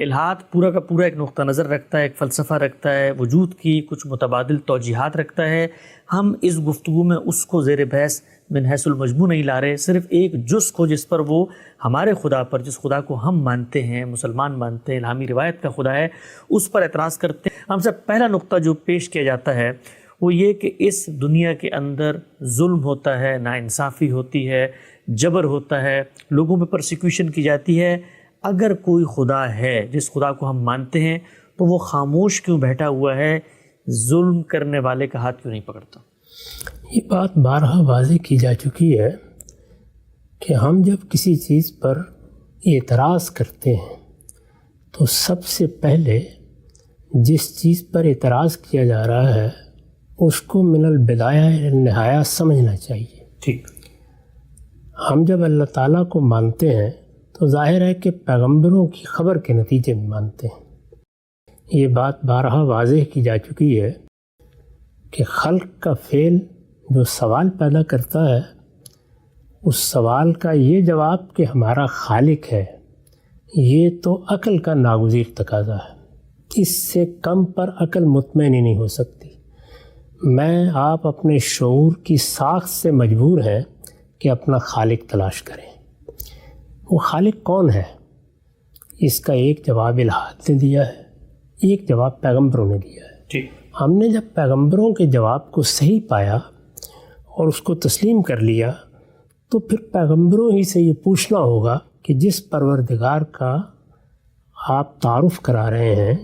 الحاد پورا کا پورا ایک نقطہ نظر رکھتا ہے، ایک فلسفہ رکھتا ہے، وجود کی کچھ متبادل توجیہات رکھتا ہے. ہم اس گفتگو میں اس کو زیر بحث من حیث المجموع نہیں لا رہے، صرف ایک جز کو جس پر وہ ہمارے خدا پر، جس خدا کو ہم مانتے ہیں، مسلمان مانتے ہیں، الہامی روایت کا خدا ہے، اس پر اعتراض کرتے ہیں. ہم سے پہلا نقطہ جو پیش کیا جاتا ہے وہ یہ کہ اس دنیا کے اندر ظلم ہوتا ہے، ناانصافی ہوتی ہے، جبر ہوتا ہے، لوگوں پہ پرسیکیوشن کی جاتی ہے. اگر کوئی خدا ہے جس خدا کو ہم مانتے ہیں تو وہ خاموش کیوں بیٹھا ہوا ہے، ظلم کرنے والے کا ہاتھ کیوں نہیں پکڑتا؟ یہ بات بارہا واضح کی جا چکی ہے کہ ہم جب کسی چیز پر اعتراض کرتے ہیں تو سب سے پہلے جس چیز پر اعتراض کیا جا رہا ہے اس کو من البدایہ نہایہ سمجھنا چاہیے. ٹھیک. ہم جب اللہ تعالیٰ کو مانتے ہیں تو ظاہر ہے کہ پیغمبروں کی خبر کے نتیجے میں مانتے ہیں. یہ بات بارہا واضح کی جا چکی ہے کہ خلق کا فعل جو سوال پیدا کرتا ہے، اس سوال کا یہ جواب کہ ہمارا خالق ہے، یہ تو عقل کا ناگزیر تقاضا ہے. اس سے کم پر عقل مطمئن ہی نہیں ہو سکتی. میں آپ اپنے شعور کی ساخت سے مجبور ہیں کہ اپنا خالق تلاش کریں. وہ خالق کون ہے؟ اس کا ایک جواب الہاد نے دیا ہے، ایک جواب پیغمبروں نے دیا ہے. ٹھیک. ہم نے جب پیغمبروں کے جواب کو صحیح پایا اور اس کو تسلیم کر لیا تو پھر پیغمبروں ہی سے یہ پوچھنا ہوگا کہ جس پروردگار کا آپ تعارف کرا رہے ہیں،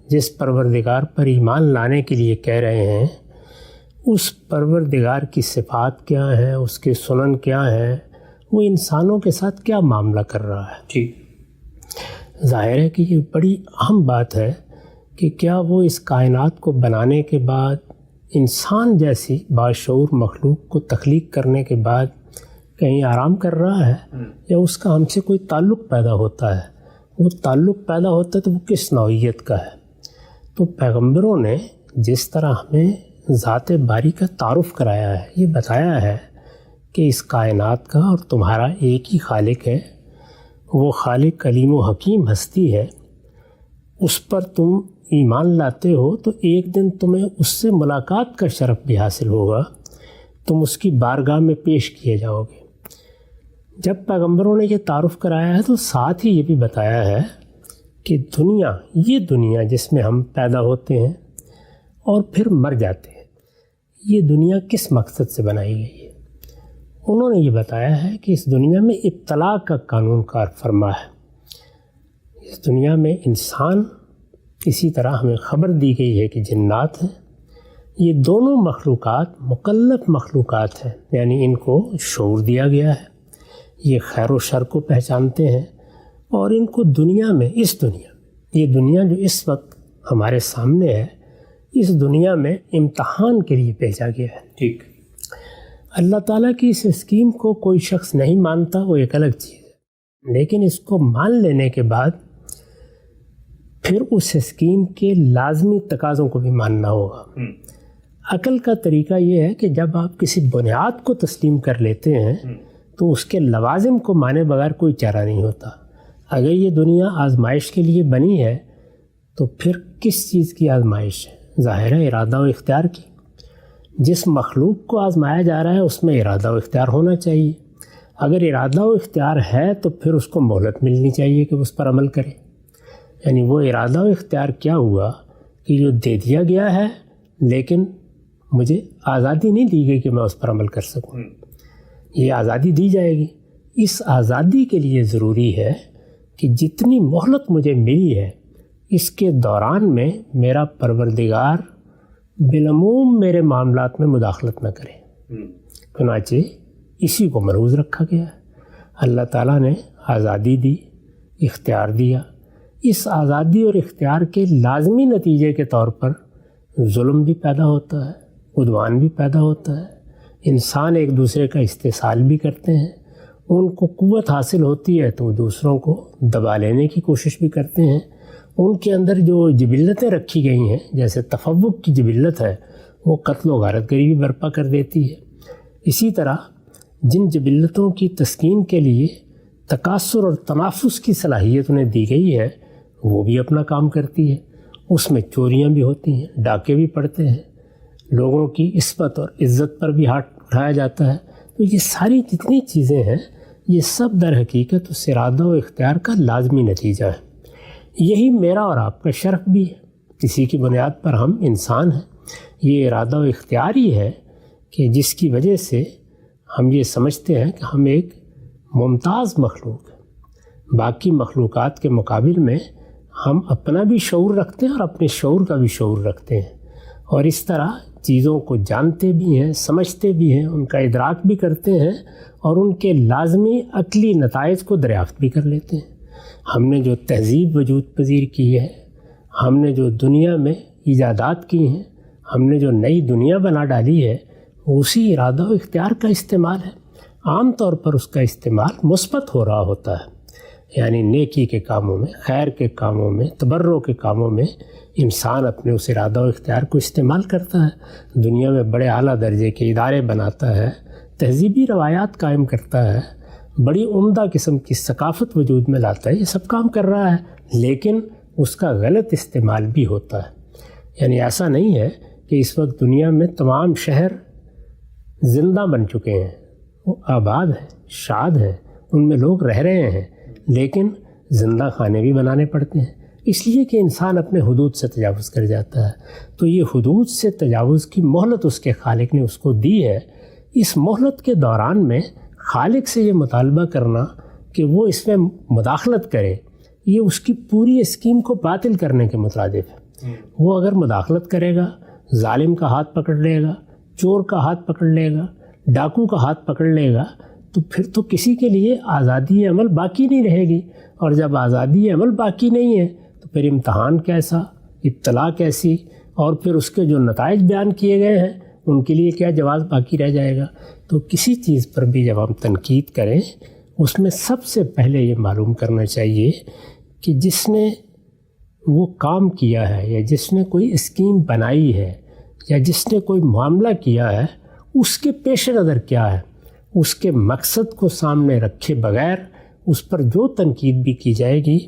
جس پروردگار پر ایمان لانے کے لیے کہہ رہے ہیں، اس پروردگار کی صفات کیا ہیں، اس کے سنن کیا ہیں، وہ انسانوں کے ساتھ کیا معاملہ کر رہا ہے. ٹھیک. ظاہر ہے کہ یہ بڑی اہم بات ہے کہ کیا وہ اس کائنات کو بنانے کے بعد انسان جیسی باشعور مخلوق کو تخلیق کرنے کے بعد کہیں آرام کر رہا ہے یا اس کا ہم سے کوئی تعلق پیدا ہوتا ہے. وہ تعلق پیدا ہوتا ہے تو وہ کس نوعیت کا ہے. تو پیغمبروں نے جس طرح ہمیں ذات باری کا تعارف کرایا ہے، یہ بتایا ہے کہ اس کائنات کا اور تمہارا ایک ہی خالق ہے، وہ خالق علیم و حکیم ہستی ہے. اس پر تم ایمان لاتے ہو تو ایک دن تمہیں اس سے ملاقات کا شرف بھی حاصل ہوگا، تم اس کی بارگاہ میں پیش کیے جاؤ گے. جب پیغمبروں نے یہ تعارف کرایا ہے تو ساتھ ہی یہ بھی بتایا ہے کہ یہ دنیا جس میں ہم پیدا ہوتے ہیں اور پھر مر جاتے ہیں، یہ دنیا کس مقصد سے بنائی گئی ہے. انہوں نے یہ بتایا ہے کہ اس دنیا میں ابتلاء کا قانون کار فرما ہے. اس دنیا میں انسان، اسی طرح ہمیں خبر دی گئی ہے کہ جنات ہیں. یہ دونوں مخلوقات مکلف مخلوقات ہیں، یعنی ان کو شعور دیا گیا ہے، یہ خیر و شر کو پہچانتے ہیں اور ان کو یہ دنیا جو اس وقت ہمارے سامنے ہے، اس دنیا میں امتحان کے لیے بھیجا گیا ہے. ٹھیک. اللہ تعالیٰ کی اس اسکیم کو کوئی شخص نہیں مانتا، وہ ایک الگ چیز ہے، لیکن اس کو مان لینے کے بعد پھر اس اسکیم کے لازمی تقاضوں کو بھی ماننا ہوگا. عقل کا طریقہ یہ ہے کہ جب آپ کسی بنیاد کو تسلیم کر لیتے ہیں تو اس کے لوازم کو مانے بغیر کوئی چارہ نہیں ہوتا. اگر یہ دنیا آزمائش کے لیے بنی ہے تو پھر کس چیز کی آزمائش ہے؟ ظاہر ہے ارادہ و اختیار کی. جس مخلوق کو آزمایا جا رہا ہے اس میں ارادہ و اختیار ہونا چاہیے. اگر ارادہ و اختیار ہے تو پھر اس کو مہلت ملنی چاہیے کہ اس پر عمل کرے. یعنی وہ ارادہ و اختیار کیا ہوا کہ جو دے دیا گیا ہے لیکن مجھے آزادی نہیں دی گئی کہ میں اس پر عمل کر سکوں. یہ آزادی دی جائے گی. اس آزادی کے لیے ضروری ہے کہ جتنی مہلت مجھے ملی ہے اس کے دوران میں میرا پروردگار بالعموم میرے معاملات میں مداخلت نہ کرے. چنانچہ اسی کو مرہوز رکھا گیا ہے. اللہ تعالیٰ نے آزادی دی، اختیار دیا. اس آزادی اور اختیار کے لازمی نتیجے کے طور پر ظلم بھی پیدا ہوتا ہے، عدوان بھی پیدا ہوتا ہے. انسان ایک دوسرے کا استحصال بھی کرتے ہیں. ان کو قوت حاصل ہوتی ہے تو وہ دوسروں کو دبا لینے کی کوشش بھی کرتے ہیں. ان کے اندر جو جبلتیں رکھی گئی ہیں، جیسے تفوق کی جبلت ہے، وہ قتل و غارت گری بھی برپا کر دیتی ہے. اسی طرح جن جبلتوں کی تسکین کے لیے تکاثر اور تنافس کی صلاحیت انہیں دی گئی ہے، وہ بھی اپنا کام کرتی ہے، اس میں چوریاں بھی ہوتی ہیں، ڈاکے بھی پڑتے ہیں، لوگوں کی عصمت اور عزت پر بھی ہاتھ اٹھایا جاتا ہے۔ تو یہ ساری جتنی چیزیں ہیں یہ سب در حقیقت اس ارادہ و اختیار کا لازمی نتیجہ ہے۔ یہی میرا اور آپ کا شرف بھی ہے، اسی کی بنیاد پر ہم انسان ہیں۔ یہ ارادہ و اختیار ہی ہے کہ جس کی وجہ سے ہم یہ سمجھتے ہیں کہ ہم ایک ممتاز مخلوق ہیں، باقی مخلوقات کے مقابل میں ہم اپنا بھی شعور رکھتے ہیں اور اپنے شعور کا بھی شعور رکھتے ہیں، اور اس طرح چیزوں کو جانتے بھی ہیں، سمجھتے بھی ہیں، ان کا ادراک بھی کرتے ہیں اور ان کے لازمی عقلی نتائج کو دریافت بھی کر لیتے ہیں۔ ہم نے جو تہذیب وجود پذیر کی ہے، ہم نے جو دنیا میں ایجادات کی ہیں، ہم نے جو نئی دنیا بنا ڈالی ہے، اسی ارادہ و اختیار کا استعمال ہے۔ عام طور پر اس کا استعمال مثبت ہو رہا ہوتا ہے، یعنی نیکی کے کاموں میں، خیر کے کاموں میں، تبرع کے کاموں میں انسان اپنے اس ارادہ و اختیار کو استعمال کرتا ہے، دنیا میں بڑے اعلیٰ درجے کے ادارے بناتا ہے، تہذیبی روایات قائم کرتا ہے، بڑی عمدہ قسم کی ثقافت وجود میں لاتا ہے، یہ سب کام کر رہا ہے، لیکن اس کا غلط استعمال بھی ہوتا ہے۔ یعنی ایسا نہیں ہے کہ اس وقت دنیا میں تمام شہر زندہ بن چکے ہیں، وہ آباد ہیں، شاد ہیں، ان میں لوگ رہ رہے ہیں، لیکن زندہ خانے بھی بنانے پڑتے ہیں، اس لیے کہ انسان اپنے حدود سے تجاوز کر جاتا ہے۔ تو یہ حدود سے تجاوز کی مہلت اس کے خالق نے اس کو دی ہے۔ اس مہلت کے دوران میں خالق سے یہ مطالبہ کرنا کہ وہ اس میں مداخلت کرے، یہ اس کی پوری اسکیم کو باطل کرنے کے مترادف ہے۔ وہ اگر مداخلت کرے گا، ظالم کا ہاتھ پکڑ لے گا، چور کا ہاتھ پکڑ لے گا، ڈاکو کا ہاتھ پکڑ لے گا، تو پھر تو کسی کے لیے آزادی عمل باقی نہیں رہے گی، اور جب آزادی عمل باقی نہیں ہے تو پھر امتحان کیسا، ابتلا کیسی، اور پھر اس کے جو نتائج بیان کیے گئے ہیں ان کے لیے کیا جواز باقی رہ جائے گا۔ تو کسی چیز پر بھی جب ہم تنقید کریں اس میں سب سے پہلے یہ معلوم کرنا چاہیے کہ جس نے وہ کام کیا ہے یا جس نے کوئی اسکیم بنائی ہے یا جس نے کوئی معاملہ کیا ہے اس کے پیش نظر کیا ہے، اس کے مقصد کو سامنے رکھے بغیر اس پر جو تنقید بھی کی جائے گی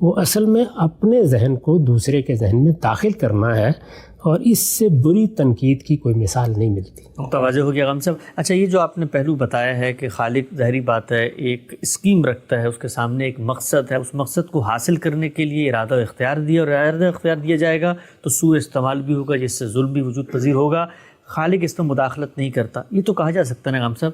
وہ اصل میں اپنے ذہن کو دوسرے کے ذہن میں داخل کرنا ہے، اور اس سے بری تنقید کی کوئی مثال نہیں ملتی۔ متوجہ ہو گیا غم صاحب۔ اچھا، یہ جو آپ نے پہلو بتایا ہے کہ خالق ظاہری بات ہے ایک اسکیم رکھتا ہے، اس کے سامنے ایک مقصد ہے، اس مقصد کو حاصل کرنے کے لیے ارادہ و اختیار دیا، اور ارادہ اختیار دیا جائے گا تو سوء استعمال بھی ہوگا جس سے ظلم بھی وجود پذیر ہوگا، خالق اس میں مداخلت نہیں کرتا۔ یہ تو کہا جا سکتا ہے نا غم صاحب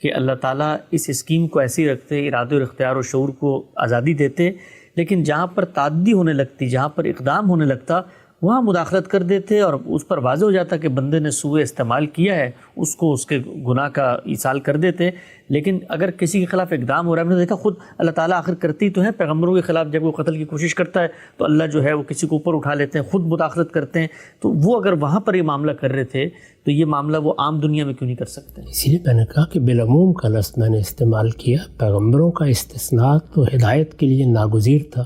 کہ اللہ تعالیٰ اس اسکیم کو ایسے ہی رکھتے، ارادہ و اختیار و شعور کو آزادی دیتے، لیکن جہاں پر تعدی ہونے لگتی، جہاں پر اقدام ہونے لگتا وہاں مداخلت کر دیتے، اور اس پر واضح ہو جاتا کہ بندے نے سوء استعمال کیا ہے، اس کو اس کے گناہ کا ایصال کر دیتے۔ لیکن اگر کسی کے خلاف اقدام ہو رہا ہے، ہم نے دیکھا خود اللہ تعالیٰ آخر کرتی تو ہے پیغمبروں کے خلاف، جب وہ قتل کی کوشش کرتا ہے تو اللہ جو ہے وہ کسی کو اوپر اٹھا لیتے ہیں، خود مداخلت کرتے ہیں۔ تو وہ اگر وہاں پر یہ معاملہ کر رہے تھے تو یہ معاملہ وہ عام دنیا میں کیوں نہیں کر سکتے؟ اسی لیے میں نے کہا کہ بالعموم کا لفظ میں نے استعمال کیا، پیغمبروں کا استثناء تو ہدایت کے لیے ناگزیر تھا،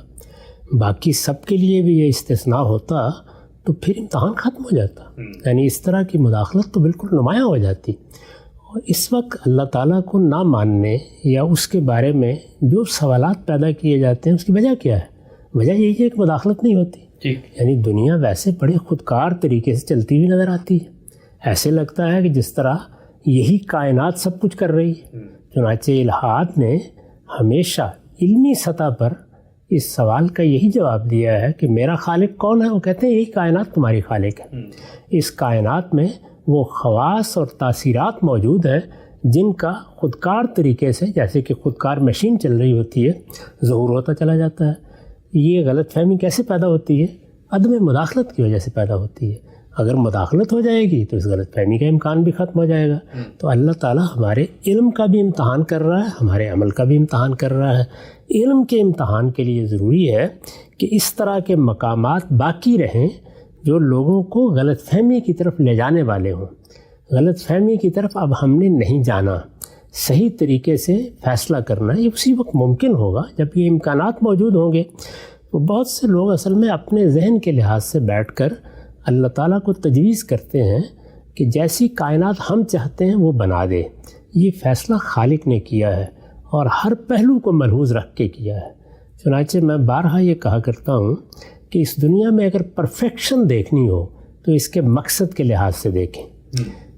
باقی سب کے لیے بھی یہ استثناء ہوتا تو پھر امتحان ختم ہو جاتا، یعنی اس طرح کی مداخلت تو بالکل نمایاں ہو جاتی۔ اور اس وقت اللہ تعالیٰ کو نہ ماننے یا اس کے بارے میں جو سوالات پیدا کیے جاتے ہیں اس کی وجہ کیا ہے؟ وجہ یہی ہے کہ مداخلت نہیں ہوتی، یعنی دنیا ویسے بڑے خودکار طریقے سے چلتی ہوئی نظر آتی ہے، ایسے لگتا ہے کہ جس طرح یہی کائنات سب کچھ کر رہی ہے۔ چنانچہ الہات نے ہمیشہ علمی سطح پر اس سوال کا یہی جواب دیا ہے کہ میرا خالق کون ہے؟ وہ کہتے ہیں یہی کائنات تمہاری خالق ہے۔ اس کائنات میں وہ خواص اور تاثیرات موجود ہیں جن کا خودکار طریقے سے، جیسے کہ خودکار مشین چل رہی ہوتی ہے، ظہور ہوتا چلا جاتا ہے۔ یہ غلط فہمی کیسے پیدا ہوتی ہے؟ عدم مداخلت کی وجہ سے پیدا ہوتی ہے۔ اگر مداخلت ہو جائے گی تو اس غلط فہمی کا امکان بھی ختم ہو جائے گا۔ تو اللہ تعالیٰ ہمارے علم کا بھی امتحان کر رہا ہے، ہمارے عمل کا بھی امتحان کر رہا ہے۔ علم کے امتحان کے لیے ضروری ہے کہ اس طرح کے مقامات باقی رہیں جو لوگوں کو غلط فہمی کی طرف لے جانے والے ہوں۔ غلط فہمی کی طرف اب ہم نے نہیں جانا، صحیح طریقے سے فیصلہ کرنا یہ اسی وقت ممکن ہوگا جب یہ امکانات موجود ہوں گے۔ تو بہت سے لوگ اصل میں اپنے ذہن کے لحاظ سے بیٹھ کر اللہ تعالیٰ کو تجویز کرتے ہیں کہ جیسی کائنات ہم چاہتے ہیں وہ بنا دے۔ یہ فیصلہ خالق نے کیا ہے، اور ہر پہلو کو ملحوظ رکھ کے کیا ہے۔ چنانچہ میں بارہا یہ کہا کرتا ہوں کہ اس دنیا میں اگر پرفیکشن دیکھنی ہو تو اس کے مقصد کے لحاظ سے دیکھیں۔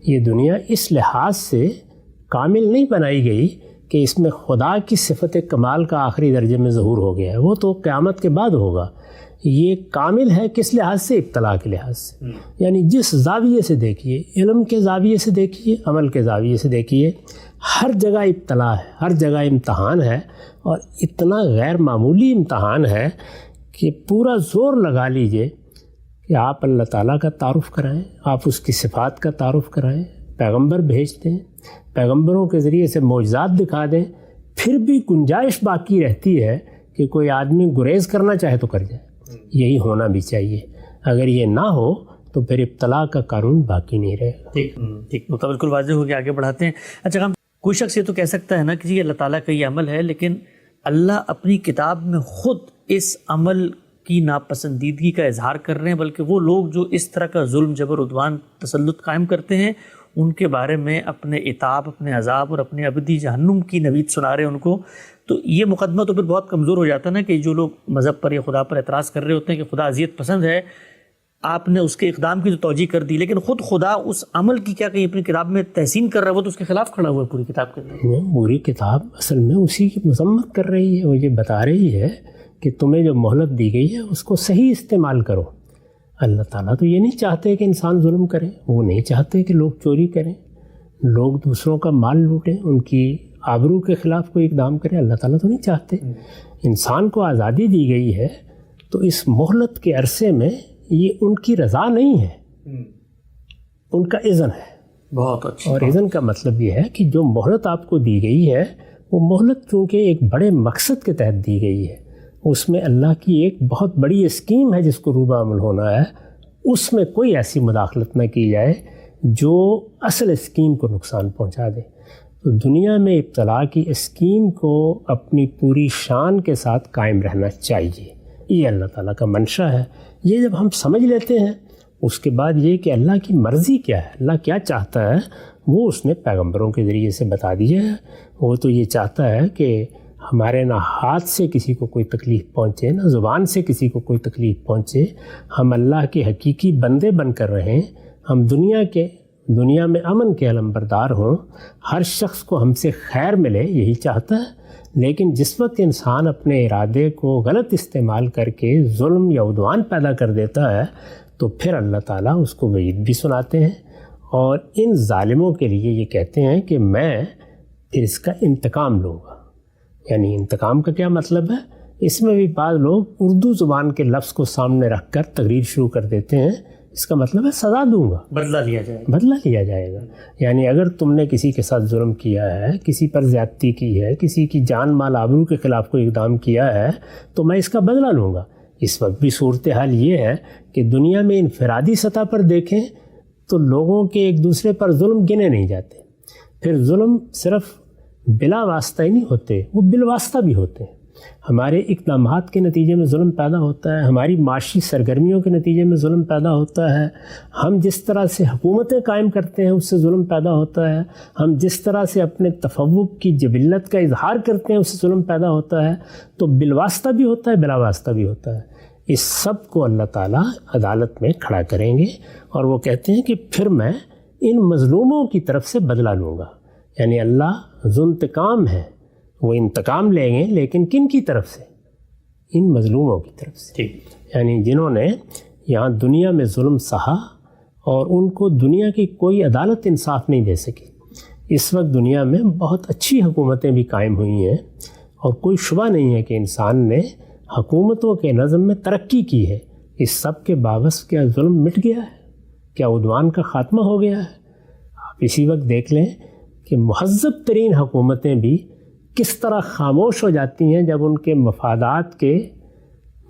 یہ دنیا اس لحاظ سے کامل نہیں بنائی گئی کہ اس میں خدا کی صفت کمال کا آخری درجے میں ظہور ہو گیا ہے، وہ تو قیامت کے بعد ہوگا۔ یہ کامل ہے کس لحاظ سے؟ ابتلا کے لحاظ سے، یعنی جس زاویے سے دیکھیے، علم کے زاویے سے دیکھیے، عمل کے زاویے سے دیکھیے، ہر جگہ ابتلا ہے، ہر جگہ امتحان ہے، اور اتنا غیر معمولی امتحان ہے کہ پورا زور لگا لیجئے کہ آپ اللہ تعالیٰ کا تعارف کرائیں، آپ اس کی صفات کا تعارف کرائیں، پیغمبر بھیج دیں، پیغمبروں کے ذریعے سے معجزات دکھا دیں، پھر بھی گنجائش باقی رہتی ہے کہ کوئی آدمی گریز کرنا چاہے تو کر جائے۔ یہی ہونا بھی چاہیے، اگر یہ نہ ہو تو پھر ابتلا کا قانون باقی نہیں رہے گا۔ ٹھیک نقطہ بالکل واضح ہو گیا، آگے بڑھاتے ہیں۔ اچھا، ہم کوئی شخص یہ تو کہہ سکتا ہے نا کہ یہ اللہ تعالیٰ کا یہ عمل ہے، لیکن اللہ اپنی کتاب میں خود اس عمل کی ناپسندیدگی کا اظہار کر رہے ہیں، بلکہ وہ لوگ جو اس طرح کا ظلم، جبر، عدوان، تسلط قائم کرتے ہیں ان کے بارے میں اپنے عتاب، اپنے عذاب اور اپنے ابدی جہنم کی نوید سنا رہے ہیں ان کو۔ تو یہ مقدمہ تو پھر بہت کمزور ہو جاتا ہے نا کہ جو لوگ مذہب پر یا خدا پر اعتراض کر رہے ہوتے ہیں کہ خدا اذیت پسند ہے، آپ نے اس کے اقدام کی تو توجیہ کر دی، لیکن خود خدا اس عمل کی کیا کہیں اپنی کتاب میں تحسین کر رہا ہے، وہ تو اس کے خلاف کھڑا ہوا ہے پوری کتاب کے اندر۔ پوری کتاب اصل میں اسی کی مذمت کر رہی ہے، وہ یہ بتا رہی ہے کہ تمہیں جو مہلت دی گئی ہے اس کو صحیح استعمال کرو۔ اللہ تعالیٰ تو یہ نہیں چاہتے کہ انسان ظلم کرے، وہ نہیں چاہتے کہ لوگ چوری کریں، لوگ دوسروں کا مال لوٹیں، ان کی آبرو کے خلاف کوئی اقدام کرے، اللہ تعالیٰ تو نہیں چاہتے۔ انسان کو آزادی دی گئی ہے تو اس مہلت کے عرصے میں یہ ان کی رضا نہیں ہے، ان کا اذن ہے۔ بہت اچھا۔ اور اذن کا مطلب یہ ہے کہ جو مہلت آپ کو دی گئی ہے وہ مہلت چونکہ ایک بڑے مقصد کے تحت دی گئی ہے، اس میں اللہ کی ایک بہت بڑی اسکیم ہے جس کو روبہ عمل ہونا ہے، اس میں کوئی ایسی مداخلت نہ کی جائے جو اصل اسکیم کو نقصان پہنچا دے۔ تو دنیا میں ابتلا کی اسکیم کو اپنی پوری شان کے ساتھ قائم رہنا چاہیے، یہ اللہ تعالیٰ کا منشا ہے۔ یہ جب ہم سمجھ لیتے ہیں اس کے بعد یہ کہ اللہ کی مرضی کیا ہے، اللہ کیا چاہتا ہے، وہ اس نے پیغمبروں کے ذریعے سے بتا دیا ہے۔ وہ تو یہ چاہتا ہے کہ ہمارے نہ ہاتھ سے کسی کو کوئی تکلیف پہنچے، نہ زبان سے کسی کو کوئی تکلیف پہنچے، ہم اللہ کے حقیقی بندے بن کر رہیں، ہم دنیا میں امن کے علمبردار ہوں، ہر شخص کو ہم سے خیر ملے، یہی چاہتا ہے۔ لیکن جس وقت انسان اپنے ارادے کو غلط استعمال کر کے ظلم یا عدوان پیدا کر دیتا ہے تو پھر اللہ تعالیٰ اس کو وعید بھی سناتے ہیں، اور ان ظالموں کے لیے یہ کہتے ہیں کہ میں پھر اس کا انتقام لوں گا۔ یعنی انتقام کا کیا مطلب ہے؟ اس میں بھی بعض لوگ اردو زبان کے لفظ کو سامنے رکھ کر تقریر شروع کر دیتے ہیں، اس کا مطلب ہے سزا دوں گا، بدلہ لیا جائے گا۔ بدلہ لیا جائے گا۔ یعنی اگر تم نے کسی کے ساتھ ظلم کیا ہے، کسی پر زیادتی کی ہے، کسی کی جان مال آبرو کے خلاف کوئی اقدام کیا ہے تو میں اس کا بدلہ لوں گا۔ اس وقت بھی صورتحال یہ ہے کہ دنیا میں انفرادی سطح پر دیکھیں تو لوگوں کے ایک دوسرے پر ظلم گنے نہیں جاتے، پھر ظلم صرف بلا واسطہ ہی نہیں ہوتے، وہ بالواسطہ بھی ہوتے ہیں۔ ہمارے اقدامات کے نتیجے میں ظلم پیدا ہوتا ہے، ہماری معاشی سرگرمیوں کے نتیجے میں ظلم پیدا ہوتا ہے، ہم جس طرح سے حکومتیں قائم کرتے ہیں اس سے ظلم پیدا ہوتا ہے، ہم جس طرح سے اپنے تفوق کی جبلت کا اظہار کرتے ہیں اس سے ظلم پیدا ہوتا ہے۔ تو بالواسطہ بھی ہوتا ہے، بلا واسطہ بھی ہوتا ہے۔ اس سب کو اللہ تعالیٰ عدالت میں کھڑا کریں گے، اور وہ کہتے ہیں کہ پھر میں ان مظلوموں کی طرف سے بدلہ لوں گا۔ یعنی اللہ ذو انتقام ہے، وہ انتقام لیں گے، لیکن کن کی طرف سے؟ ان مظلوموں کی طرف سے۔ یعنی جنہوں نے یہاں دنیا میں ظلم سہا اور ان کو دنیا کی کوئی عدالت انصاف نہیں دے سکی۔ اس وقت دنیا میں بہت اچھی حکومتیں بھی قائم ہوئی ہیں، اور کوئی شبہ نہیں ہے کہ انسان نے حکومتوں کے نظم میں ترقی کی ہے۔ اس سب کے باوجود کیا ظلم مٹ گیا ہے؟ کیا عدوان کا خاتمہ ہو گیا ہے؟ آپ اسی وقت دیکھ لیں کہ مہذب ترین حکومتیں بھی کس طرح خاموش ہو جاتی ہیں جب ان کے مفادات کے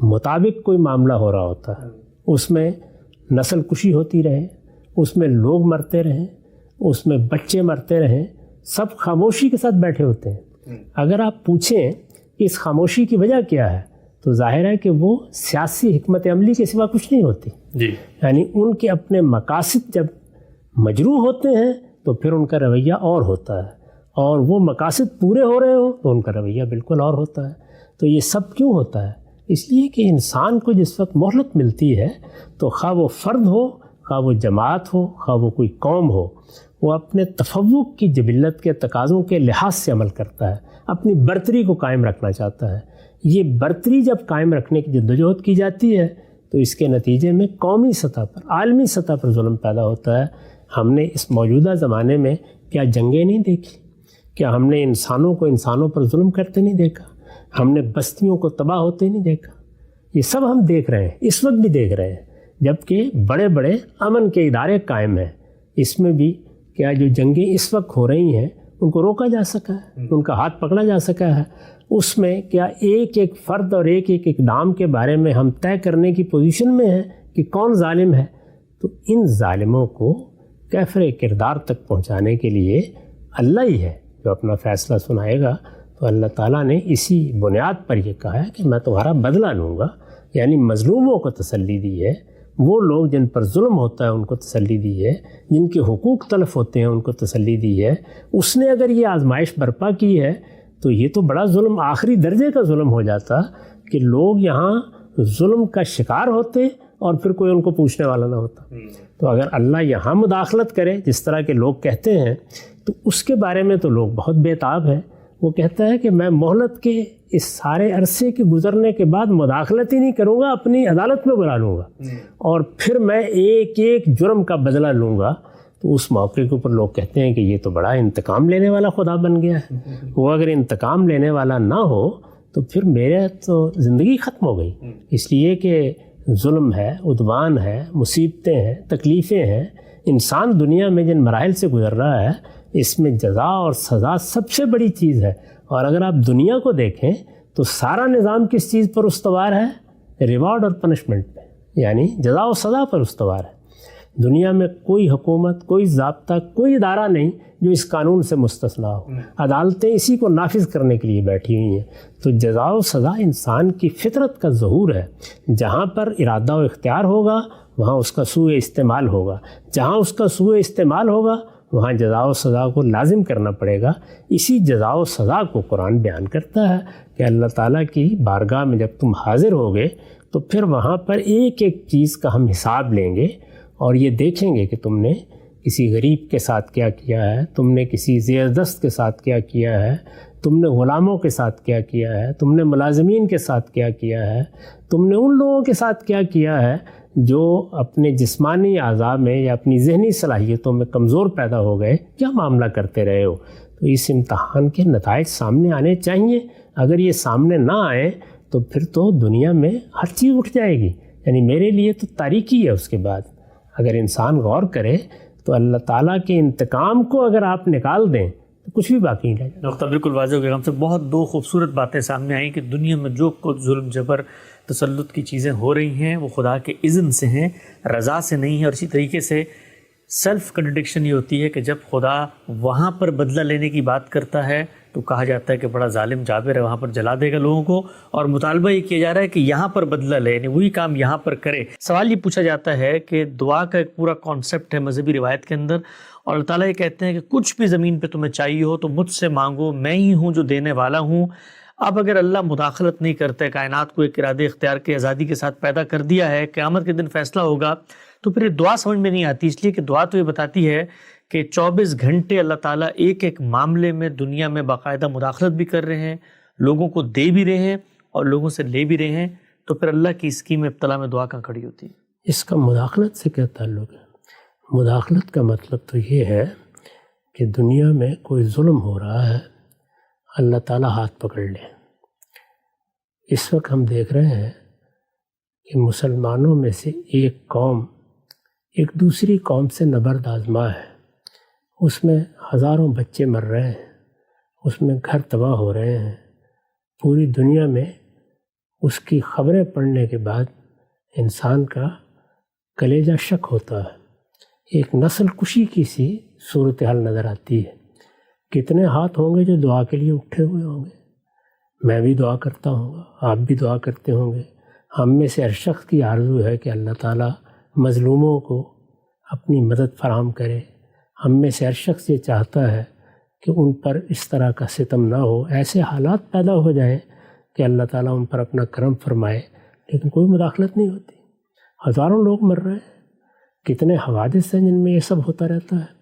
مطابق کوئی معاملہ ہو رہا ہوتا ہے۔ اس میں نسل کشی ہوتی رہے، اس میں لوگ مرتے رہیں، اس میں بچے مرتے رہیں، سب خاموشی کے ساتھ بیٹھے ہوتے ہیں۔ اگر آپ پوچھیں کہ اس خاموشی کی وجہ کیا ہے تو ظاہر ہے کہ وہ سیاسی حکمت عملی کے سوا کچھ نہیں ہوتی۔ یعنی ان کے اپنے مقاصد جب مجروح ہوتے ہیں تو پھر ان کا رویہ اور ہوتا ہے، اور وہ مقاصد پورے ہو رہے ہوں تو ان کا رویہ بالکل اور ہوتا ہے. تو یہ سب کیوں ہوتا ہے؟ اس لیے کہ انسان کو جس وقت مہلت ملتی ہے تو خواہ وہ فرد ہو، خواہ وہ جماعت ہو، خواہ وہ کوئی قوم ہو، وہ اپنے تفوق کی جبلت کے تقاضوں کے لحاظ سے عمل کرتا ہے، اپنی برتری کو قائم رکھنا چاہتا ہے. یہ برتری جب قائم رکھنے کی جدوجہد کی جاتی ہے تو اس کے نتیجے میں قومی سطح پر، عالمی سطح پر ظلم پیدا ہوتا ہے. ہم نے اس موجودہ زمانے میں کیا جنگیں نہیں دیکھی؟ کیا ہم نے انسانوں کو انسانوں پر ظلم کرتے نہیں دیکھا؟ ہم نے بستیوں کو تباہ ہوتے نہیں دیکھا؟ یہ سب ہم دیکھ رہے ہیں، اس وقت بھی دیکھ رہے ہیں، جبکہ بڑے بڑے امن کے ادارے قائم ہیں. اس میں بھی کیا جو جنگیں اس وقت ہو رہی ہیں ان کو روکا جا سکا ہے، ان کا ہاتھ پکڑا جا سکا ہے؟ اس میں کیا ایک ایک فرد اور ایک ایک اقدام کے بارے میں ہم طے کرنے کی پوزیشن میں ہیں کہ کون ظالم ہے؟ تو ان ظالموں کو کیفر کردار تک پہنچانے کے لیے اللہ ہی ہے جو اپنا فیصلہ سنائے گا. تو اللہ تعالیٰ نے اسی بنیاد پر یہ کہا ہے کہ میں تمہارا بدلہ لوں گا، یعنی مظلوموں کو تسلی دی ہے، وہ لوگ جن پر ظلم ہوتا ہے ان کو تسلی دی ہے، جن کے حقوق تلف ہوتے ہیں ان کو تسلی دی ہے. اس نے اگر یہ آزمائش برپا کی ہے تو یہ تو بڑا ظلم، آخری درجے کا ظلم ہو جاتا کہ لوگ یہاں ظلم کا شکار ہوتے اور پھر کوئی ان کو پوچھنے والا نہ ہوتا. تو اگر اللہ یہاں مداخلت کرے جس طرح کے لوگ کہتے ہیں تو اس کے بارے میں تو لوگ بہت بے تاب ہیں. وہ کہتا ہے کہ میں مہلت کے اس سارے عرصے کے گزرنے کے بعد مداخلت ہی نہیں کروں گا، اپنی عدالت میں بلا لوں گا اور پھر میں ایک ایک جرم کا بدلہ لوں گا. تو اس موقع کے اوپر لوگ کہتے ہیں کہ یہ تو بڑا انتقام لینے والا خدا بن گیا ہے. وہ اگر انتقام لینے والا نہ ہو تو پھر میرے تو زندگی ختم ہو گئی. اس لیے کہ ظلم ہے، عدوان ہے، مصیبتیں ہیں، تکلیفیں ہیں. انسان دنیا میں جن مراحل سے گزر رہا ہے اس میں جزا اور سزا سب سے بڑی چیز ہے. اور اگر آپ دنیا کو دیکھیں تو سارا نظام کس چیز پر استوار ہے؟ ریوارڈ اور پنشمنٹ پہ، یعنی جزا و سزا پر استوار ہے. دنیا میں کوئی حکومت، کوئی ضابطہ، کوئی ادارہ نہیں جو اس قانون سے مستثنا ہو. عدالتیں اسی کو نافذ کرنے کے لیے بیٹھی ہوئی ہیں. تو جزا و سزا انسان کی فطرت کا ظہور ہے. جہاں پر ارادہ و اختیار ہوگا وہاں اس کا سوء استعمال ہوگا، جہاں اس کا سوء استعمال ہوگا وہاں جزا و سزا کو لازم کرنا پڑے گا. اسی جزا و سزا کو قرآن بیان کرتا ہے کہ اللہ تعالیٰ کی بارگاہ میں جب تم حاضر ہوگے تو پھر وہاں پر ایک ایک چیز کا ہم حساب لیں گے اور یہ دیکھیں گے کہ تم نے کسی غریب کے ساتھ کیا کیا ہے، تم نے کسی زیر دست کے ساتھ کیا کیا ہے، تم نے غلاموں کے ساتھ کیا کیا ہے، تم نے ملازمین کے ساتھ کیا کیا ہے، تم نے ان لوگوں کے ساتھ کیا کیا ہے جو اپنے جسمانی اعضاء میں یا اپنی ذہنی صلاحیتوں میں کمزور پیدا ہو گئے، کیا معاملہ کرتے رہے ہو. تو اس امتحان کے نتائج سامنے آنے چاہیے. اگر یہ سامنے نہ آئے تو پھر تو دنیا میں ہر چیز اٹھ جائے گی، یعنی میرے لیے تو تاریکی ہے. اس کے بعد اگر انسان غور کرے تو اللہ تعالیٰ کے انتقام کو اگر آپ نکال دیں تو کچھ بھی باقی نہیں رہے. نقطہ بالکل واضح ہو گیا. ہم سے بہت دو خوبصورت باتیں سامنے آئیں کہ دنیا میں جو کچھ ظلم جبر تسلط کی چیزیں ہو رہی ہیں وہ خدا کے اذن سے ہیں، رضا سے نہیں ہے. اور اسی طریقے سے سیلف کنٹرڈکشن یہ ہوتی ہے کہ جب خدا وہاں پر بدلہ لینے کی بات کرتا ہے تو کہا جاتا ہے کہ بڑا ظالم جابر ہے، وہاں پر جلا دے گا لوگوں کو، اور مطالبہ یہ کیا جا رہا ہے کہ یہاں پر بدلہ لے، یعنی وہی کام یہاں پر کرے. سوال یہ پوچھا جاتا ہے کہ دعا کا ایک پورا کانسیپٹ ہے مذہبی روایت کے اندر، اور اللہ تعالیٰ یہ کہتے ہیں کہ کچھ بھی زمین پہ تمہیں چاہیے ہو تو مجھ سے مانگو، میں ہی ہوں جو دینے والا ہوں. اب اگر اللہ مداخلت نہیں کرتے، کائنات کو ایک ارادے اختیار کے آزادی کے ساتھ پیدا کر دیا ہے، قیامت کے دن فیصلہ ہوگا، تو پھر یہ دعا سمجھ میں نہیں آتی. اس لیے کہ دعا تو یہ بتاتی ہے کہ 24 گھنٹے اللہ تعالیٰ ایک ایک معاملے میں دنیا میں باقاعدہ مداخلت بھی کر رہے ہیں، لوگوں کو دے بھی رہے ہیں اور لوگوں سے لے بھی رہے ہیں. تو پھر اللہ کی اسکیم ابتلا میں دعا کہاں کھڑی ہوتی ہے؟ اس کا مداخلت سے کیا تعلق ہے؟ مداخلت کا مطلب تو یہ ہے کہ دنیا میں کوئی ظلم ہو رہا ہے، اللہ تعالیٰ ہاتھ پکڑ لے. اس وقت ہم دیکھ رہے ہیں کہ مسلمانوں میں سے ایک قوم ایک دوسری قوم سے نبرد آزما ہے. اس میں ہزاروں بچے مر رہے ہیں، اس میں گھر تباہ ہو رہے ہیں. پوری دنیا میں اس کی خبریں پڑھنے کے بعد انسان کا کلیجہ شک ہوتا ہے. ایک نسل کشی کی سی صورتحال نظر آتی ہے. کتنے ہاتھ ہوں گے جو دعا کے لیے اٹھے ہوئے ہوں گے؟ میں بھی دعا کرتا ہوں گا، آپ بھی دعا کرتے ہوں گے. ہم میں سے ہر شخص کی آرزو ہے کہ اللہ تعالیٰ مظلوموں کو اپنی مدد فراہم کرے. ہم میں سے ہر شخص یہ چاہتا ہے کہ ان پر اس طرح کا ستم نہ ہو، ایسے حالات پیدا ہو جائیں کہ اللہ تعالیٰ ان پر اپنا کرم فرمائے، لیکن کوئی مداخلت نہیں ہوتی۔ ہزاروں لوگ مر رہے ہیں، کتنے حوادث ہیں جن میں یہ سب ہوتا رہتا ہے۔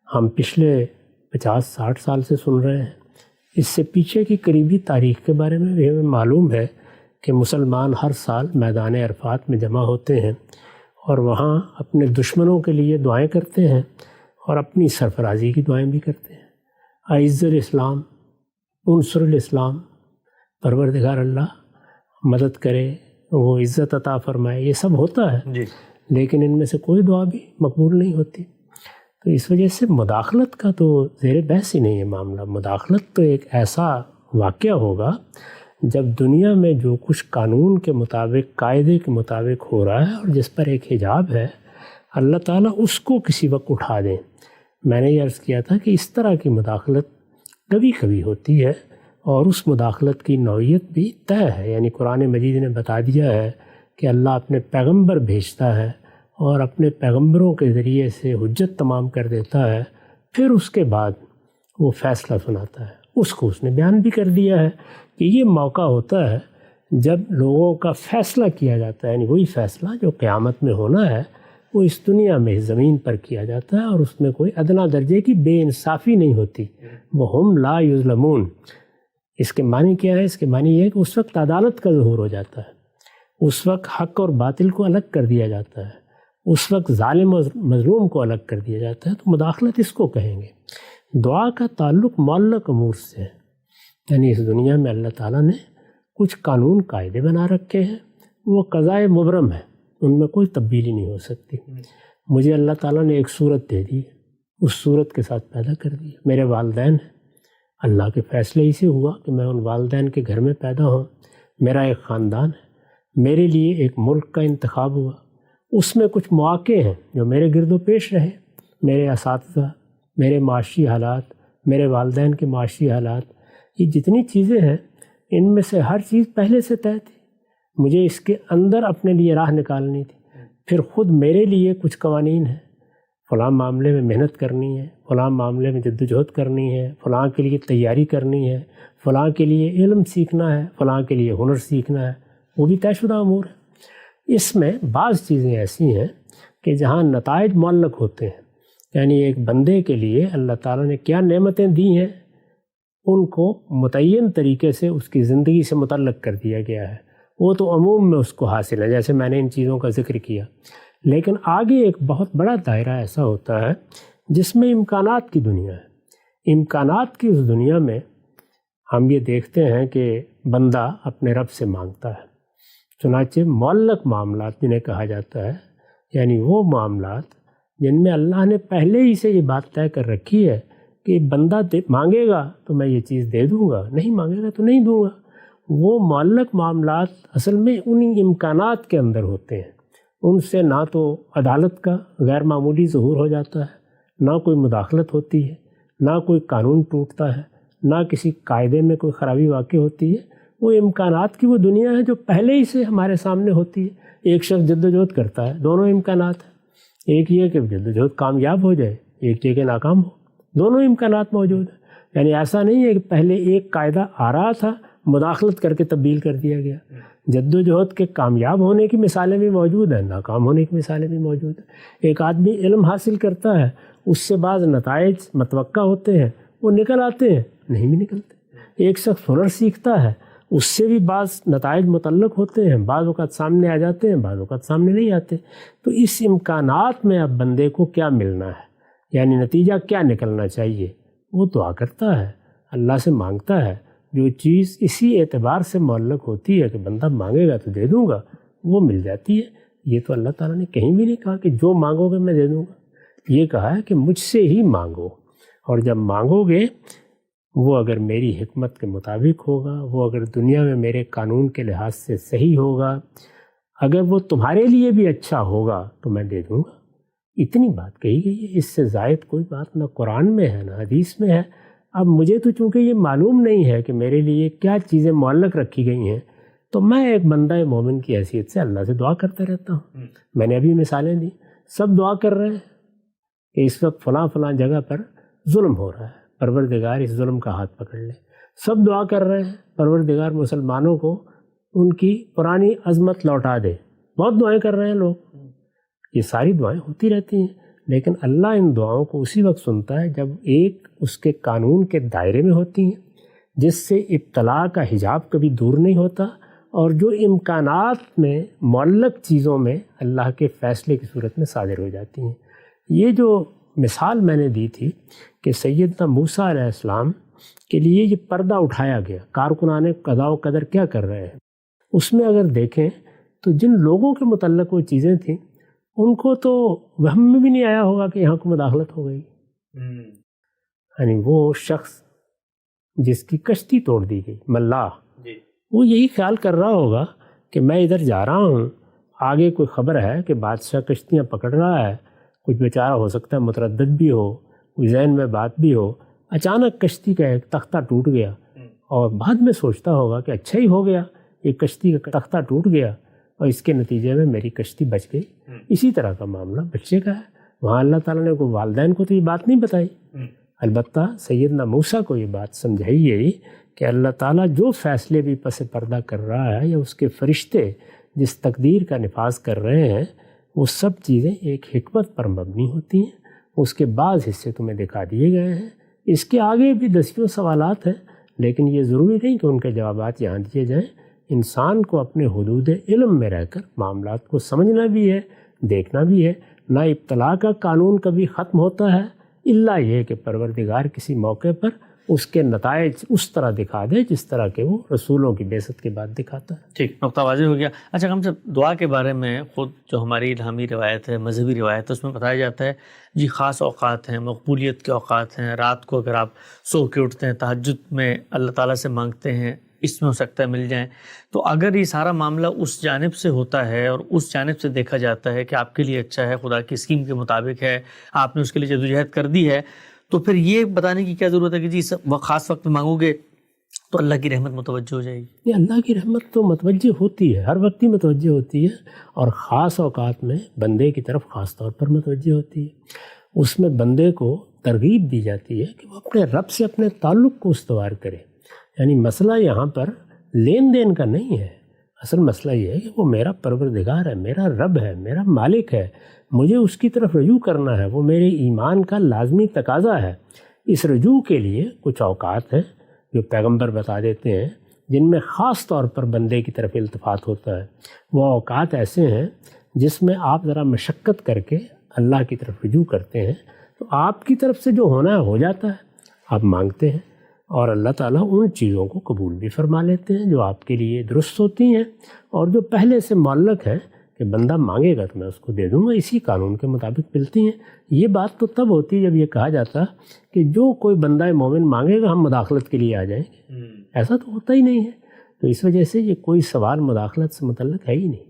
ہم پچھلے 50-60 سال سے سن رہے ہیں۔ اس سے پیچھے کی قریبی تاریخ کے بارے میں بھی ہمیں معلوم ہے کہ مسلمان ہر سال میدان عرفات میں جمع ہوتے ہیں اور وہاں اپنے دشمنوں کے لیے دعائیں کرتے ہیں اور اپنی سرفرازی کی دعائیں بھی کرتے ہیں۔ اعز الاسلام، انصر الاسلام، پروردگار اللہ مدد کرے، وہ عزت عطا فرمائے، یہ سب ہوتا ہے جی، لیکن ان میں سے کوئی دعا بھی مقبول نہیں ہوتی۔ تو اس وجہ سے مداخلت کا تو زیر بحث ہی نہیں ہے معاملہ۔ مداخلت تو ایک ایسا واقعہ ہوگا جب دنیا میں جو کچھ قانون کے مطابق، قاعدے کے مطابق ہو رہا ہے اور جس پر ایک حجاب ہے، اللہ تعالیٰ اس کو کسی وقت اٹھا دیں۔ میں نے یہ عرض کیا تھا کہ اس طرح کی مداخلت کبھی کبھی ہوتی ہے اور اس مداخلت کی نوعیت بھی طے ہے، یعنی قرآن مجید نے بتا دیا ہے کہ اللہ اپنے پیغمبر بھیجتا ہے اور اپنے پیغمبروں کے ذریعے سے حجت تمام کر دیتا ہے، پھر اس کے بعد وہ فیصلہ سناتا ہے۔ اس کو اس نے بیان بھی کر دیا ہے کہ یہ موقع ہوتا ہے جب لوگوں کا فیصلہ کیا جاتا ہے، یعنی وہی فیصلہ جو قیامت میں ہونا ہے وہ اس دنیا میں زمین پر کیا جاتا ہے، اور اس میں کوئی ادنا درجے کی بے انصافی نہیں ہوتی۔ وَهُمْ لَا يُظْلَمُونَ، اس کے معنی کیا ہے؟ اس کے معنی یہ ہے کہ اس وقت عدالت کا ظہور ہو جاتا ہے، اس وقت حق اور باطل کو الگ کر دیا جاتا ہے، اس وقت ظالم اور مظلوم کو الگ کر دیا جاتا ہے۔ تو مداخلت اس کو کہیں گے۔ دعا کا تعلق معلق امور سے ہے، یعنی اس دنیا میں اللہ تعالیٰ نے کچھ قانون قاعدے بنا رکھے ہیں، وہ قضائے مبرم ہے، ان میں کوئی تبدیلی نہیں ہو سکتی۔ مجھے اللہ تعالیٰ نے ایک صورت دے دی، اس صورت کے ساتھ پیدا کر دیا۔ میرے والدین ہیں، اللہ کے فیصلے ہی سے ہوا کہ میں ان والدین کے گھر میں پیدا ہوں۔ میرا ایک خاندان ہے، میرے لیے ایک ملک کا انتخاب ہوا، اس میں کچھ مواقع ہیں جو میرے گرد و پیش رہے، میرے اساتذہ، میرے معاشی حالات، میرے والدین کے معاشی حالات، یہ جتنی چیزیں ہیں ان میں سے ہر چیز پہلے سے طے تھی۔ مجھے اس کے اندر اپنے لیے راہ نکالنی تھی۔ پھر خود میرے لیے کچھ قوانین ہیں، فلاں معاملے میں محنت کرنی ہے، فلاں معاملے میں جدوجہد کرنی ہے، فلاں کے لیے تیاری کرنی ہے، فلاں کے لیے علم سیکھنا ہے، فلاں کے لیے ہنر سیکھنا ہے، وہ بھی طے شدہ امور ہے۔ اس میں بعض چیزیں ایسی ہیں کہ جہاں نتائج معلق ہوتے ہیں، یعنی ایک بندے کے لیے اللہ تعالیٰ نے کیا نعمتیں دی ہیں ان کو متعین طریقے سے اس کی زندگی سے متعلق کر دیا گیا ہے، وہ تو عموم میں اس کو حاصل ہے، جیسے میں نے ان چیزوں کا ذکر کیا۔ لیکن آگے ایک بہت بڑا دائرہ ایسا ہوتا ہے جس میں امکانات کی دنیا ہے۔ امکانات کی اس دنیا میں ہم یہ دیکھتے ہیں کہ بندہ اپنے رب سے مانگتا ہے، چنانچہ معلق معاملات جنہیں کہا جاتا ہے، یعنی وہ معاملات جن میں اللہ نے پہلے ہی سے یہ بات طے کر رکھی ہے کہ بندہ مانگے گا تو میں یہ چیز دے دوں گا، نہیں مانگے گا تو نہیں دوں گا۔ وہ معلق معاملات اصل میں ان امکانات کے اندر ہوتے ہیں، ان سے نہ تو عدالت کا غیر معمولی ظہور ہو جاتا ہے، نہ کوئی مداخلت ہوتی ہے، نہ کوئی قانون ٹوٹتا ہے، نہ کسی قاعدے میں کوئی خرابی واقع ہوتی ہے۔ وہ امکانات کی وہ دنیا ہے جو پہلے ہی سے ہمارے سامنے ہوتی ہے۔ ایک شخص جدوجہد کرتا ہے، دونوں امکانات ہیں، ایک یہ کہ جدوجہد کامیاب ہو جائے، ایک یہ کہ ناکام ہو، دونوں امکانات موجود ہیں۔ یعنی ایسا نہیں ہے کہ پہلے ایک قاعدہ آ رہا تھا، مداخلت کر کے تبدیل کر دیا گیا۔ جدوجہد کے کامیاب ہونے کی مثالیں بھی موجود ہیں، ناکام ہونے کی مثالیں بھی موجود ہیں۔ ایک آدمی علم حاصل کرتا ہے، اس سے بعض نتائج متوقع ہوتے ہیں، وہ نکل آتے ہیں، نہیں بھی نکلتے۔ ایک شخص ہنر سیکھتا ہے، اس سے بھی بعض نتائج متعلق ہوتے ہیں، بعض اوقات سامنے آ جاتے ہیں، بعض اوقات سامنے نہیں آتے۔ تو اس امکانات میں اب بندے کو کیا ملنا ہے، یعنی نتیجہ کیا نکلنا چاہیے، وہ دعا کرتا ہے، اللہ سے مانگتا ہے۔ جو چیز اسی اعتبار سے معلق ہوتی ہے کہ بندہ مانگے گا تو دے دوں گا، وہ مل جاتی ہے۔ یہ تو اللہ تعالیٰ نے کہیں بھی نہیں کہا کہ جو مانگو گے میں دے دوں گا، یہ کہا ہے کہ مجھ سے ہی مانگو، اور جب مانگو گے وہ اگر میری حکمت کے مطابق ہوگا، وہ اگر دنیا میں میرے قانون کے لحاظ سے صحیح ہوگا، اگر وہ تمہارے لیے بھی اچھا ہوگا تو میں دے دوں گا۔ اتنی بات کہی گئی ہے، اس سے زائد کوئی بات نہ قرآن میں ہے نہ حدیث میں ہے۔ اب مجھے تو چونکہ یہ معلوم نہیں ہے کہ میرے لیے کیا چیزیں معلق رکھی گئی ہیں، تو میں ایک بندہ مومن کی حیثیت سے اللہ سے دعا کرتا رہتا ہوں۔ میں نے ابھی مثالیں دی، سب دعا کر رہے ہیں کہ اس وقت فلاں فلاں جگہ پر ظلم ہو رہا ہے، پروردگار اس ظلم کا ہاتھ پکڑ لے. سب دعا کر رہے ہیں پروردگار مسلمانوں کو ان کی پرانی عظمت لوٹا دے. بہت دعائیں کر رہے ہیں لوگ. یہ ساری دعائیں ہوتی رہتی ہیں، لیکن اللہ ان دعاؤں کو اسی وقت سنتا ہے جب ایک اس کے قانون کے دائرے میں ہوتی ہیں، جس سے ابتلا کا حجاب کبھی دور نہیں ہوتا، اور جو امکانات میں معلق چیزوں میں اللہ کے فیصلے کی صورت میں صادر ہو جاتی ہیں. یہ جو مثال میں نے دی تھی کہ سیدنا موسیٰ علیہ السلام کے لیے یہ پردہ اٹھایا گیا، کارکنان قضاء و قدر کیا کر رہے ہیں، اس میں اگر دیکھیں تو جن لوگوں کے متعلق وہ چیزیں تھیں ان کو تو وہم میں بھی نہیں آیا ہوگا کہ یہاں کو مداخلت ہو گئی. یعنی وہ شخص جس کی کشتی توڑ دی گئی، ملاح، وہ یہی خیال کر رہا ہوگا کہ میں ادھر جا رہا ہوں، آگے کوئی خبر ہے کہ بادشاہ کشتیاں پکڑ رہا ہے، کچھ بیچارہ ہو سکتا ہے متردد بھی ہو، کوئی ذہن میں بات بھی ہو، اچانک کشتی کا ایک تختہ ٹوٹ گیا اور بعد میں سوچتا ہوگا کہ اچھا ہی ہو گیا، یہ کشتی کا تختہ ٹوٹ گیا اور اس کے نتیجے میں میری کشتی بچ گئی. اسی طرح کا معاملہ بچے کا ہے. وہاں اللہ تعالیٰ نے کوئی والدین کو تو یہ بات نہیں بتائی، البتہ سیدنا موسیٰ کو یہ بات سمجھائی گئی کہ اللہ تعالیٰ جو فیصلے بھی پس پردہ کر رہا ہے یا اس کے فرشتے جس تقدیر کا نفاذ کر رہے ہیں، وہ سب چیزیں ایک حکمت پر مبنی ہوتی ہیں. اس کے بعض حصے تمہیں دکھا دیے گئے ہیں، اس کے آگے بھی دسیوں سوالات ہیں، لیکن یہ ضروری نہیں کہ ان کے جوابات یہاں دیے جائیں. انسان کو اپنے حدود علم میں رہ کر معاملات کو سمجھنا بھی ہے، دیکھنا بھی ہے. نہ ابتلا کا قانون کبھی ختم ہوتا ہے الا یہ کہ پروردگار کسی موقع پر اس کے نتائج اس طرح دکھا دے جس طرح کہ وہ رسولوں کی بعثت کے بعد دکھاتا ہے. ٹھیک، نقطہ واضح ہو گیا. اچھا، ہم جب دعا کے بارے میں خود جو ہماری الہامی روایت ہے، مذہبی روایت ہے، اس میں بتایا جاتا ہے جی خاص اوقات ہیں، مقبولیت کے اوقات ہیں. رات کو اگر آپ سو کے اٹھتے ہیں، تہجد میں اللہ تعالیٰ سے مانگتے ہیں، اس میں ہو سکتا ہے مل جائیں. تو اگر یہ سارا معاملہ اس جانب سے ہوتا ہے اور اس جانب سے دیکھا جاتا ہے کہ آپ کے لیے اچھا ہے، خدا کی اسکیم کے مطابق ہے، آپ نے اس کے لیے جدوجہد کر دی ہے، تو پھر یہ بتانے کی کیا ضرورت ہے کہ جی خاص وقت میں مانگو گے تو اللہ کی رحمت متوجہ ہو جائے گی؟ یہ اللہ کی رحمت تو متوجہ ہوتی ہے، ہر وقت ہی متوجہ ہوتی ہے، اور خاص اوقات میں بندے کی طرف خاص طور پر متوجہ ہوتی ہے. اس میں بندے کو ترغیب دی جاتی ہے کہ وہ اپنے رب سے اپنے تعلق کو استوار کرے. یعنی مسئلہ یہاں پر لین دین کا نہیں ہے، اصل مسئلہ یہ ہے کہ وہ میرا پروردگار ہے، میرا رب ہے، میرا مالک ہے، مجھے اس کی طرف رجوع کرنا ہے، وہ میرے ایمان کا لازمی تقاضا ہے. اس رجوع کے لیے کچھ اوقات ہیں جو پیغمبر بتا دیتے ہیں جن میں خاص طور پر بندے کی طرف التفات ہوتا ہے. وہ اوقات ایسے ہیں جس میں آپ ذرا مشقت کر کے اللہ کی طرف رجوع کرتے ہیں تو آپ کی طرف سے جو ہونا ہے ہو جاتا ہے. آپ مانگتے ہیں اور اللہ تعالیٰ ان چیزوں کو قبول بھی فرما لیتے ہیں جو آپ کے لیے درست ہوتی ہیں، اور جو پہلے سے معلق ہے کہ بندہ مانگے گا تو میں اس کو دے دوں گا، اسی قانون کے مطابق ملتی ہیں. یہ بات تو تب ہوتی ہے جب یہ کہا جاتا کہ جو کوئی بندہ مومن مانگے گا ہم مداخلت کے لیے آ جائیں گے. ایسا تو ہوتا ہی نہیں ہے. تو اس وجہ سے یہ کوئی سوال مداخلت سے متعلق ہے ہی نہیں.